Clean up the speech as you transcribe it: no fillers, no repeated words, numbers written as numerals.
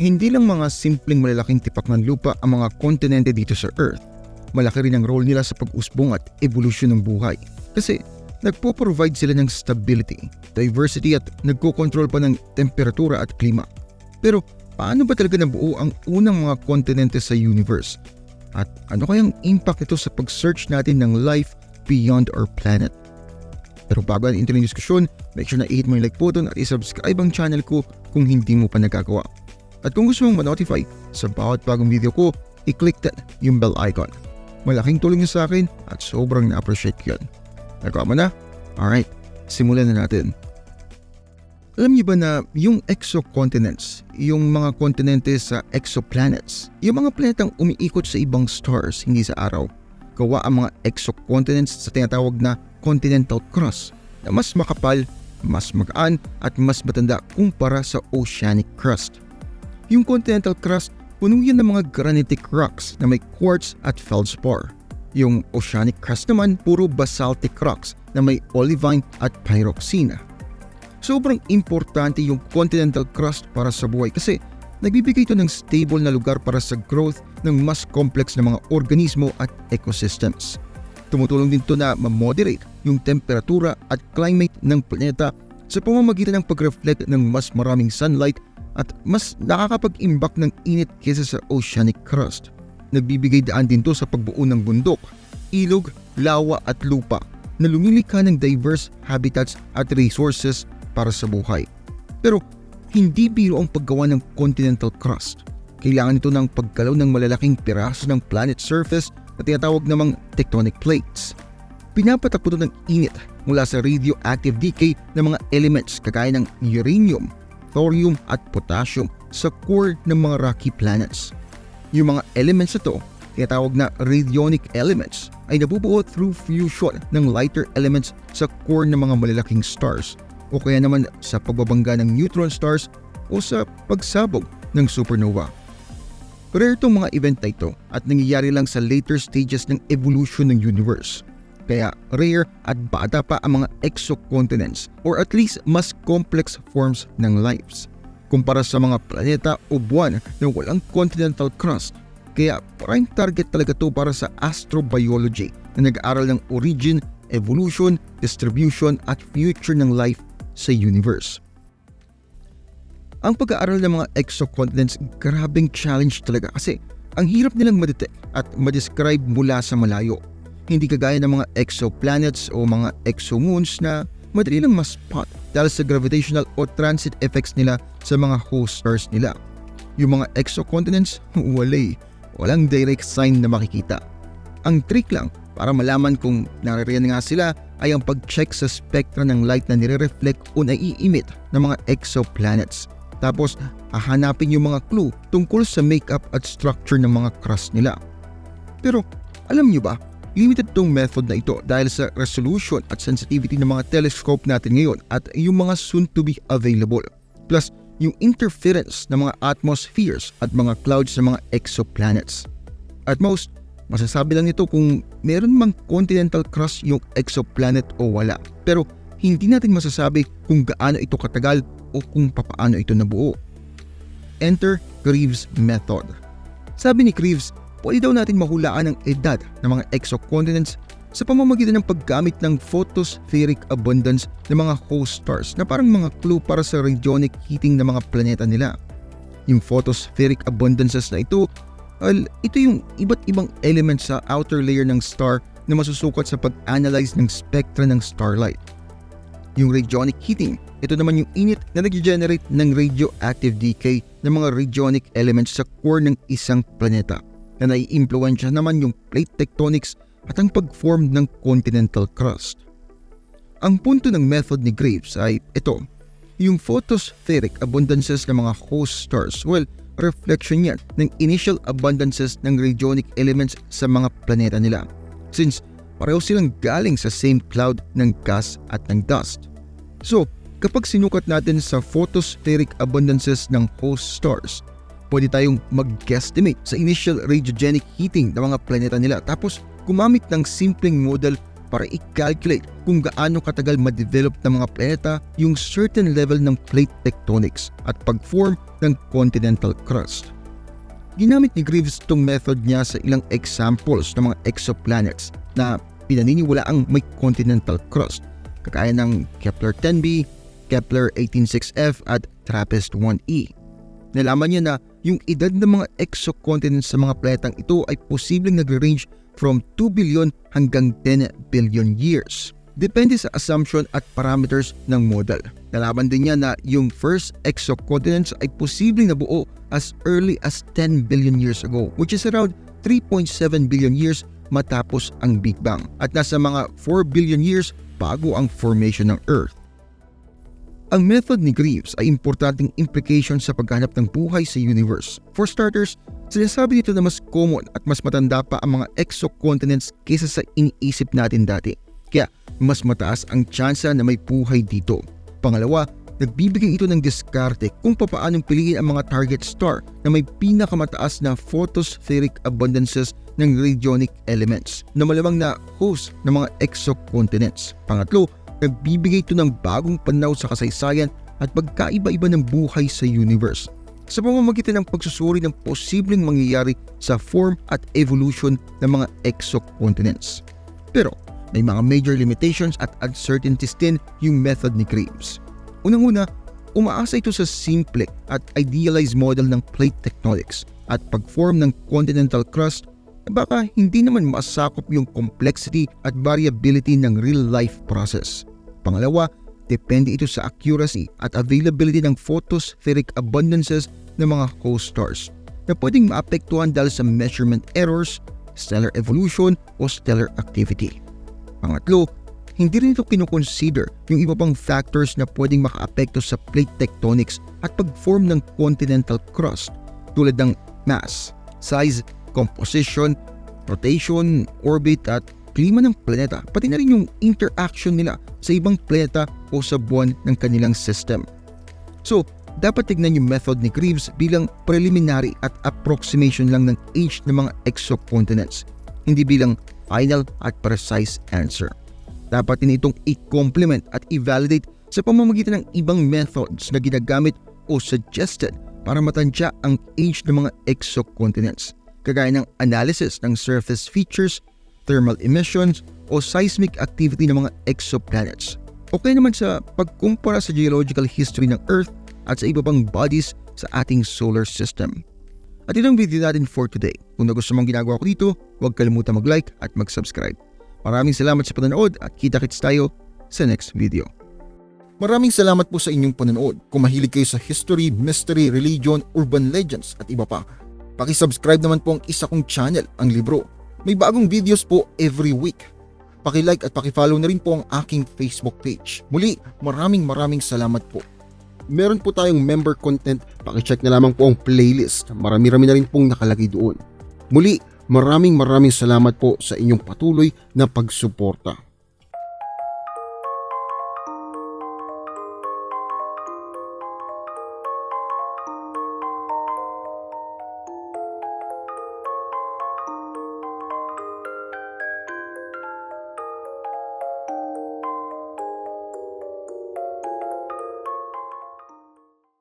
Hindi lang mga simpleng malalaking tipak ng lupa ang mga kontinente dito sa Earth. Malaki rin ang role nila sa pag-usbong at evolusyon ng buhay. Kasi nagpo-provide sila ng stability, diversity at nagko-control pa ng temperatura at klima. Pero paano ba talaga nabuo ang unang mga kontinente sa universe? At ano kayang impact nito sa pag-search natin ng life beyond our planet? Pero bago natin ito ng diskusyon, make sure na i-hit mo yung like button at i-subscribe ang channel ko kung hindi mo pa nagagawa. At kung gusto mong ma-notify sa bawat bagong video ko, i-click din yung bell icon. Malaking tulong niyo sa akin at sobrang na-appreciate ko yun. Nagawa mo na? Alright, simulan na natin. Alam niyo ba na yung exocontinents, yung mga kontinente sa exoplanets, yung mga planetang umiikot sa ibang stars, hindi sa araw, gawa ang mga exocontinents sa tinatawag na continental crust na mas makapal, mas magaan at mas matanda kumpara sa oceanic crust. Yung continental crust, puno yan ng mga granitic rocks na may quartz at feldspar. Yung oceanic crust naman, puro basaltic rocks na may olivine at pyroxene. Sobrang importante yung continental crust para sa buhay kasi nagbibigay ito ng stable na lugar para sa growth ng mas complex na mga organismo at ecosystems. Tumutulong din ito na ma-moderate yung temperatura at climate ng planeta sa pamamagitan ng pag-reflect ng mas maraming sunlight at mas nakakapag-imbak ng init kaysa sa oceanic crust. Nagbibigay daan din ito sa pagbuo ng bundok, ilog, lawa at lupa na lumilikha ng diverse habitats at resources para sa buhay. Pero hindi biro ang paggawa ng continental crust. Kailangan ito ng paggalaw ng malalaking piraso ng planet surface na tinatawag namang tectonic plates. Pinapatakbo ito ng init mula sa radioactive decay ng mga elements kagaya ng uranium, thorium at potassium sa core ng mga rocky planets. Yung mga elements na ito, tinatawag na radionic elements, ay nabubuo through fusion ng lighter elements sa core ng mga malalaking stars o kaya naman sa pagbabangga ng neutron stars o sa pagsabog ng supernova. Rare itong mga event na ito at nangyayari lang sa later stages ng evolution ng universe. Kaya rare at bata pa ang mga exocontinents or at least mas complex forms ng lives kumpara sa mga planeta o buwan na walang continental crust. Kaya prime target talaga ito para sa astrobiology na nag-aaral ng origin, evolution, distribution at future ng life sa universe. Ang pag-aaral ng mga exocontinents, grabing challenge talaga kasi ang hirap nilang madetect at madescribe mula sa malayo. Hindi kagaya ng mga exoplanets o mga exomoons na madali lang ma-spot dahil sa gravitational o transit effects nila sa mga host stars nila. Yung mga exocontinents, walang direct sign na makikita. Ang trick lang para malaman kung naririyan nga sila ay ang pag-check sa spectra ng light na nire-reflect o nai-emit ng mga exoplanets. Tapos, hahanapin yung mga clue tungkol sa makeup at structure ng mga crust nila. Pero, alam nyo ba, limited itong method na ito dahil sa resolution at sensitivity ng mga telescope natin ngayon at yung mga soon to be available. Plus, yung interference ng mga atmospheres at mga clouds ng mga exoplanets. At most, masasabi lang nito kung meron mang continental crust yung exoplanet o wala. Pero hindi natin masasabi kung gaano ito katagal o kung papaano ito nabuo. Enter Greaves Method. Sabi ni Greaves, pwede daw natin mahulaan ang edad ng mga exocontinents sa pamamagitan ng paggamit ng photospheric abundance ng mga host stars na parang mga clue para sa radionic heating ng mga planeta nila. Yung photospheric abundances na ito yung iba't ibang elements sa outer layer ng star na masusukat sa pag-analyze ng spectra ng starlight. Yung radionic heating, ito naman yung init na nag-generate ng radioactive decay ng mga radionic elements sa core ng isang planeta na nai-impluwensya naman yung plate tectonics at ang pag-form ng continental crust. Ang punto ng method ni Greaves ay ito, yung photospheric abundances ng mga host stars, reflection yan ng initial abundances ng radionic elements sa mga planeta nila since pareho silang galing sa same cloud ng gas at ng dust. So, kapag sinukat natin sa photospheric abundances ng host stars, pwede tayong mag-guesstimate sa initial radiogenic heating ng mga planeta nila tapos gumamit ng simpleng model para i-calculate kung gaano katagal ma-develop ng mga planeta yung certain level ng plate tectonics at pag-form ng continental crust. Ginamit ni Greaves itong method niya sa ilang examples ng mga exoplanets na pinaniniwalaang may continental crust, kagaya ng Kepler 10b, Kepler 186f at TRAPPIST-1e. Nalaman niya na yung edad ng mga exocontinents sa mga planetang ito ay posibleng nagre-range from 2 billion hanggang 10 billion years. Depende sa assumption at parameters ng model. Nalaman din niya na yung first exocontinents ay posibleng nabuo as early as 10 billion years ago, which is around 3.7 billion years matapos ang Big Bang, at nasa mga 4 billion years bago ang formation ng Earth. Ang method ni Greaves ay importanteng implication sa paghanap ng buhay sa universe. For starters, sinasabi nito na mas common at mas matanda pa ang mga exocontinents kaysa sa iniisip natin dati. Kaya mas mataas ang tsansa na may buhay dito. Pangalawa, nagbibigay ito ng diskarte kung papaanong piliin ang mga target star na may pinakamataas na photospheric abundances ng radionic elements na malamang na host ng mga exocontinents. Pangatlo, nagbibigay ito ng bagong pananaw sa kasaysayan at pagkaiba-iba ng buhay sa universe sa pamamagitan ng pagsusuri ng posibleng mangyayari sa form at evolution ng mga exocontinents. Pero may mga major limitations at uncertainties din yung method ni Greaves. Unang-una, umaasa ito sa simple at idealized model ng plate tectonics at pag-form ng continental crust na baka hindi naman masakop yung complexity at variability ng real-life process. Pangalawa, depende ito sa accuracy at availability ng photospheric abundances ng mga host stars na pwedeng maapektuhan dahil sa measurement errors, stellar evolution o stellar activity. Pangatlo, hindi rin ito kinukonsider yung iba pang factors na pwedeng makaapekto sa plate tectonics at pag-form ng continental crust tulad ng mass, size, composition, rotation, orbit at klima ng planeta, pati na rin yung interaction nila sa ibang planeta o sa buwan ng kanilang system. So, dapat tignan yung method ni Greaves bilang preliminary at approximation lang ng age ng mga exocontinents, hindi bilang final at precise answer. Dapat din itong i-complement at i-validate sa pamamagitan ng ibang methods na ginagamit o suggested para matansya ang age ng mga exocontinents, kagaya ng analysis ng surface features, thermal emissions o seismic activity ng mga exoplanets. O kaya naman sa pagkumpara sa geological history ng Earth at sa iba pang bodies sa ating solar system. At ito ang video natin for today. Kung nagustuhan mong ginagawa ko dito, huwag kalimutan mag-like at mag-subscribe. Maraming salamat sa panonood at kita-kits tayo sa next video. Maraming salamat po sa inyong panonood. Kung mahilig kayo sa history, mystery, religion, urban legends at iba pa, paki-subscribe naman po ang isa kong channel, ang Libro. May bagong videos po every week. Paki-like at paki-follow na rin po ang aking Facebook page. Muli, maraming salamat po. Meron po tayong member content, paki-check na lamang po ang playlist. Marami-rami na rin pong nakalagay doon. Muli, maraming salamat po sa inyong patuloy na pagsuporta.